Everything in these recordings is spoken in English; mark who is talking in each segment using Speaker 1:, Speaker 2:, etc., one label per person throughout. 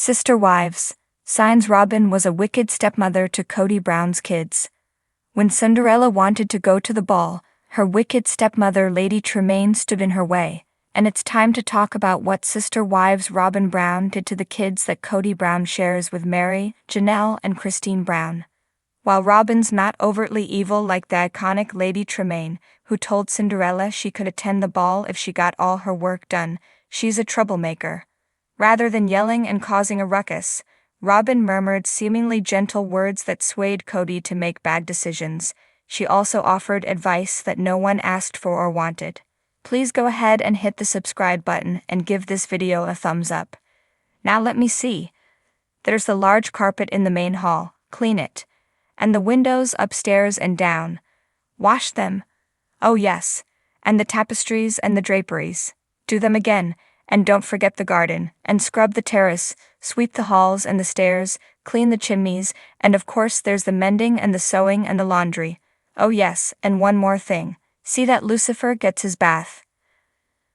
Speaker 1: Sister wives. Signs Robyn was a wicked stepmother to Kody Brown's kids. When Cinderella wanted to go to the ball, her wicked stepmother Lady Tremaine stood in her way, and it's time to talk about what sister wives Robyn Brown did to the kids that Kody Brown shares with Mary, Janelle, and Christine Brown. While Robyn's not overtly evil like the iconic Lady Tremaine, who told Cinderella she could attend the ball if she got all her work done, she's a troublemaker. Rather than yelling and causing a ruckus, Robyn murmured seemingly gentle words that swayed Kody to make bad decisions. She also offered advice that no one asked for or wanted. Please go ahead and hit the subscribe button and give this video a thumbs up. Now let me see. There's the large carpet in the main hall, clean it. And the windows upstairs and down. Wash them. Oh yes. And the tapestries and the draperies. Do them again. And don't forget the garden, and scrub the terrace, sweep the halls and the stairs, clean the chimneys, and of course there's the mending and the sewing and the laundry. Oh yes, and one more thing. See that Lucifer gets his bath.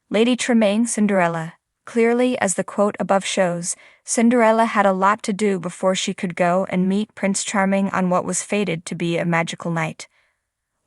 Speaker 1: Lady Tremaine Cinderella. Clearly, as the quote above shows, Cinderella had a lot to do before she could go and meet Prince Charming on what was fated to be a magical night.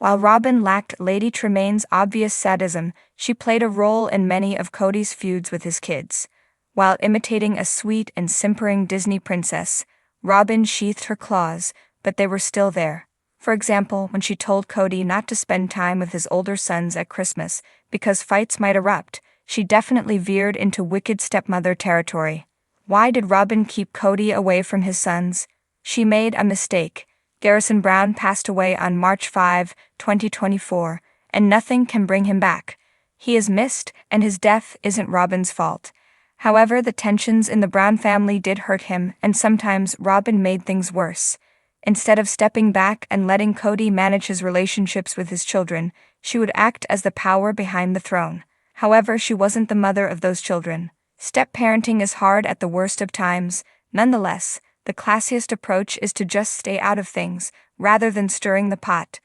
Speaker 1: While Robyn lacked Lady Tremaine's obvious sadism, she played a role in many of Kody's feuds with his kids. While imitating a sweet and simpering Disney princess, Robyn sheathed her claws, but they were still there. For example, when she told Kody not to spend time with his older sons at Christmas because fights might erupt, she definitely veered into wicked stepmother territory. Why did Robyn keep Kody away from his sons? She made a mistake. Garrison Brown passed away on March 5, 2024, and nothing can bring him back. He is missed, and his death isn't Robyn's fault. However, the tensions in the Brown family did hurt him, and sometimes Robyn made things worse. Instead of stepping back and letting Kody manage his relationships with his children, she would act as the power behind the throne. However, she wasn't the mother of those children. Step-parenting is hard at the worst of times. Nonetheless, the classiest approach is to just stay out of things, rather than stirring the pot.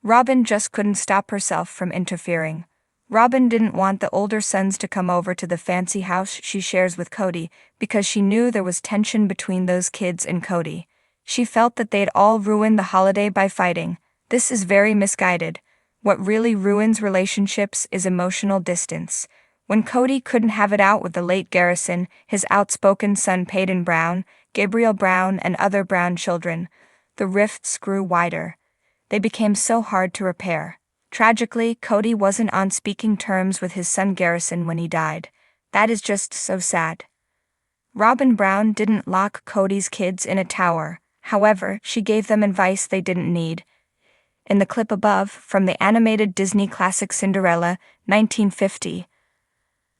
Speaker 1: Robyn just couldn't stop herself from interfering. Robyn didn't want the older sons to come over to the fancy house she shares with Kody, because she knew there was tension between those kids and Kody. She felt that they'd all ruin the holiday by fighting. This is very misguided. What really ruins relationships is emotional distance. When Kody couldn't have it out with the late Garrison, his outspoken son Peyton Brown, Gabriel Brown, and other Brown children, the rifts grew wider. They became so hard to repair. Tragically, Kody wasn't on speaking terms with his son Garrison when he died. That is just so sad. Robyn Brown didn't lock Kody's kids in a tower. However, she gave them advice they didn't need. In the clip above, from the animated Disney classic Cinderella, 1950,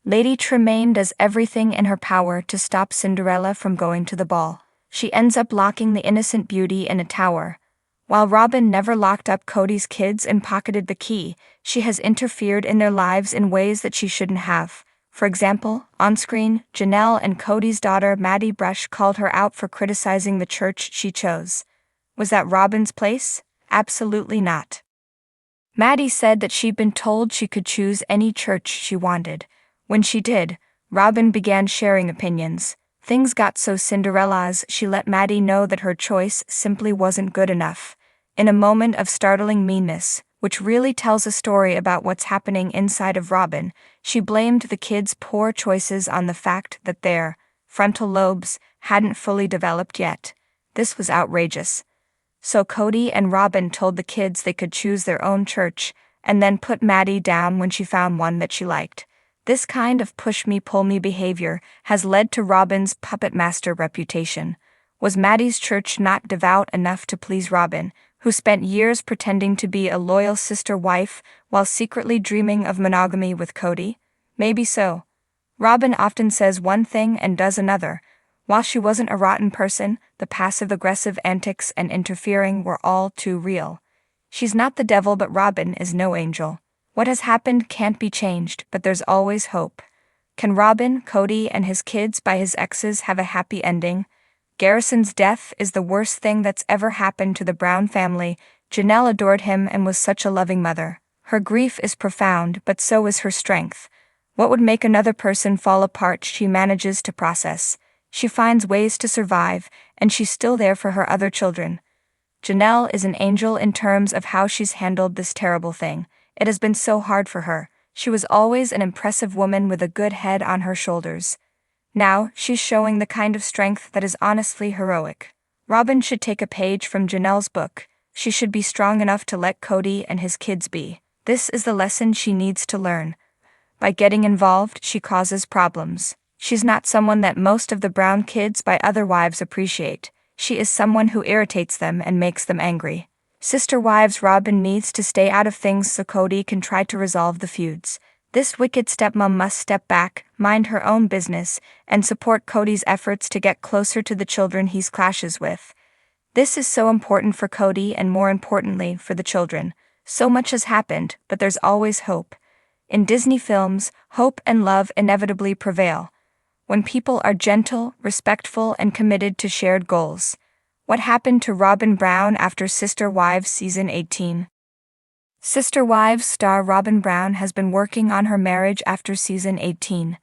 Speaker 1: Lady Tremaine does everything in her power to stop Cinderella from going to the ball. She ends up locking the innocent beauty in a tower. While Robyn never locked up Kody's kids and pocketed the key, she has interfered in their lives in ways that she shouldn't have. For example, on screen, Janelle and Kody's daughter Maddie Brush called her out for criticizing the church she chose. Was that Robyn's place? Absolutely not. Maddie said that she'd been told she could choose any church she wanted. When she did, Robyn began sharing opinions. Things got so Cinderella's she let Maddie know that her choice simply wasn't good enough. In a moment of startling meanness, which really tells a story about what's happening inside of Robyn, she blamed the kids' poor choices on the fact that their frontal lobes hadn't fully developed yet. This was outrageous. So Kody and Robyn told the kids they could choose their own church, and then put Maddie down when she found one that she liked. This kind of push-me-pull-me behavior has led to Robyn's puppet master reputation. Was Maddie's church not devout enough to please Robyn, who spent years pretending to be a loyal sister wife while secretly dreaming of monogamy with Kody? Maybe so. Robyn often says one thing and does another. While she wasn't a rotten person, the passive-aggressive antics and interfering were all too real. She's not the devil, but Robyn is no angel. What has happened can't be changed, but there's always hope. Can Robyn, Kody, and his kids by his exes have a happy ending? Garrison's death is the worst thing that's ever happened to the Brown family. Janelle adored him and was such a loving mother. Her grief is profound, but so is her strength. What would make another person fall apart she manages to process. She finds ways to survive, and she's still there for her other children. Janelle is an angel in terms of how she's handled this terrible thing. It has been so hard for her. She was always an impressive woman with a good head on her shoulders. Now, she's showing the kind of strength that is honestly heroic. Robyn should take a page from Janelle's book. She should be strong enough to let Kody and his kids be. This is the lesson she needs to learn. By getting involved, she causes problems. She's not someone that most of the Brown kids by other wives appreciate. She is someone who irritates them and makes them angry. Sister wives Robyn needs to stay out of things so Kody can try to resolve the feuds. This wicked stepmom must step back, mind her own business, and support Kody's efforts to get closer to the children he clashes with. This is so important for Kody and more importantly for the children. So much has happened, but there's always hope. In Disney films, hope and love inevitably prevail. When people are gentle, respectful, and committed to shared goals. What happened to Robyn Brown after Sister Wives Season 18? Sister Wives star Robyn Brown has been working on her marriage after Season 18.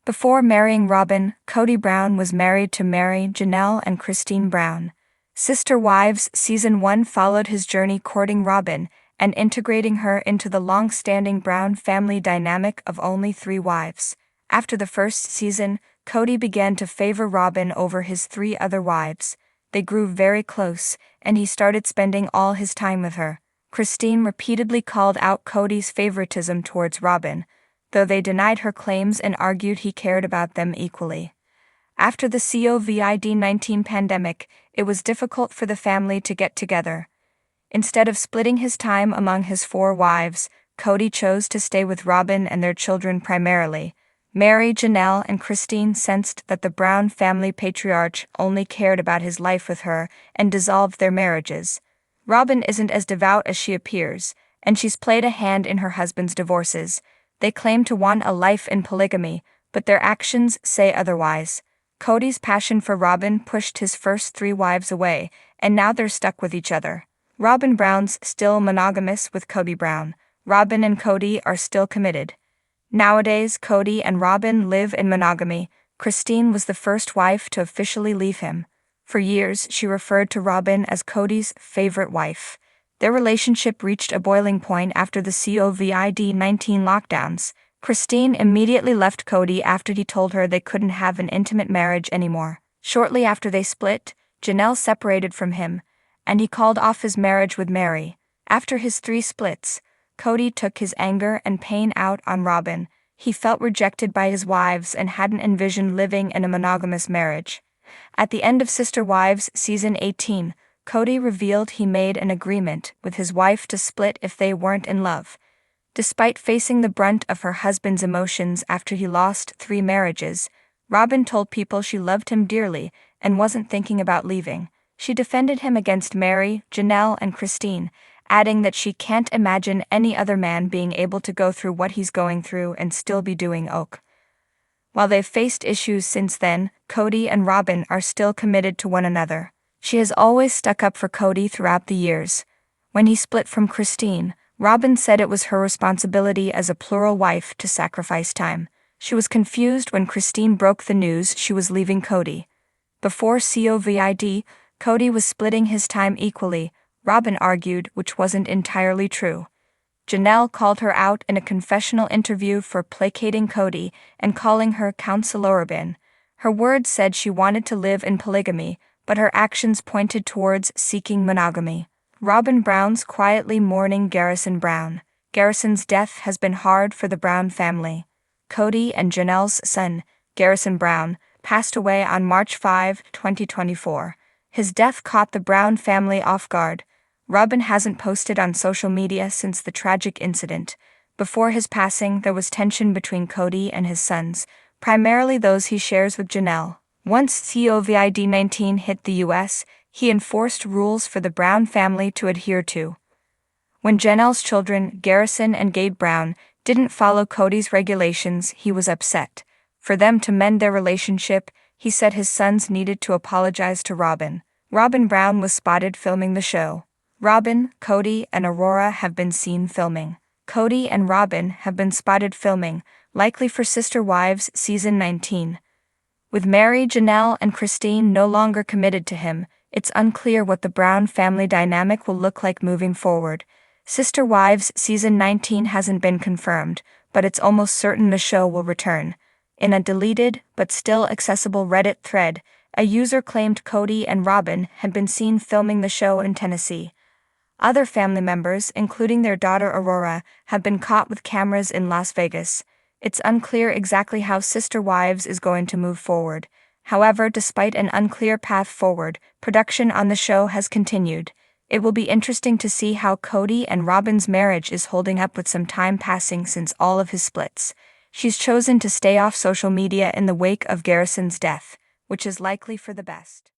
Speaker 1: Before marrying Robyn, Kody Brown was married to Mary, Janelle, and Christine Brown. Sister Wives Season 1 followed his journey courting Robyn and integrating her into the long-standing Brown family dynamic of only 3 wives. After the first season, Kody began to favor Robyn over his 3 other wives. They grew very close, and he started spending all his time with her. Christine repeatedly called out Kody's favoritism towards Robyn, though they denied her claims and argued he cared about them equally. After the COVID-19 pandemic, it was difficult for the family to get together. Instead of splitting his time among his 4 wives, Kody chose to stay with Robyn and their children primarily. Mary, Janelle, and Christine sensed that the Brown family patriarch only cared about his life with her and dissolved their marriages. Robyn isn't as devout as she appears, and she's played a hand in her husband's divorces. They claim to want a life in polygamy, but their actions say otherwise. Kody's passion for Robyn pushed his first 3 wives away, and now they're stuck with each other. Robyn Brown's still monogamous with Kody Brown. Robyn and Kody are still committed. Nowadays, Kody and Robyn live in monogamy. Christine was the first wife to officially leave him. For years, she referred to Robyn as Kody's favorite wife. Their relationship reached a boiling point after the COVID-19 lockdowns. Christine immediately left Kody after he told her they couldn't have an intimate marriage anymore. Shortly after they split, Janelle separated from him, and he called off his marriage with Mary. After his 3 splits, Kody took his anger and pain out on Robyn. He felt rejected by his wives and hadn't envisioned living in a monogamous marriage. At the end of Sister Wives Season 18, Kody revealed he made an agreement with his wife to split if they weren't in love. Despite facing the brunt of her husband's emotions after he lost 3 marriages, Robyn told people she loved him dearly and wasn't thinking about leaving. She defended him against Mary, Janelle, and Christine, adding that she can't imagine any other man being able to go through what he's going through and still be doing ok. While they've faced issues since then, Kody and Robyn are still committed to one another. She has always stuck up for Kody throughout the years. When he split from Christine, Robyn said it was her responsibility as a plural wife to sacrifice time. She was confused when Christine broke the news she was leaving Kody. Before COVID, Kody was splitting his time equally, Robyn argued, which wasn't entirely true. Janelle called her out in a confessional interview for placating Kody and calling her Counselor Robyn. Her words said she wanted to live in polygamy, but her actions pointed towards seeking monogamy. Robyn Brown's quietly mourning Garrison Brown. Garrison's death has been hard for the Brown family. Kody and Janelle's son, Garrison Brown, passed away on March 5, 2024. His death caught the Brown family off guard. Robyn hasn't posted on social media since the tragic incident. Before his passing, there was tension between Kody and his sons, primarily those he shares with Janelle. Once COVID-19 hit the US, he enforced rules for the Brown family to adhere to. When Janelle's children, Garrison and Gabe Brown, didn't follow Kody's regulations, he was upset. For them to mend their relationship, he said his sons needed to apologize to Robyn. Robyn Brown was spotted filming the show. Robyn, Kody, and Aurora have been seen filming. Kody and Robyn have been spotted filming, likely for Sister Wives Season 19. With Mary, Janelle, and Christine no longer committed to him, it's unclear what the Brown family dynamic will look like moving forward. Sister Wives Season 19 hasn't been confirmed, but it's almost certain the show will return. In a deleted, but still accessible Reddit thread, a user claimed Kody and Robyn had been seen filming the show in Tennessee. Other family members, including their daughter Aurora, have been caught with cameras in Las Vegas. It's unclear exactly how Sister Wives is going to move forward. However, despite an unclear path forward, production on the show has continued. It will be interesting to see how Kody and Robyn's marriage is holding up with some time passing since all of his splits. She's chosen to stay off social media in the wake of Garrison's death, which is likely for the best.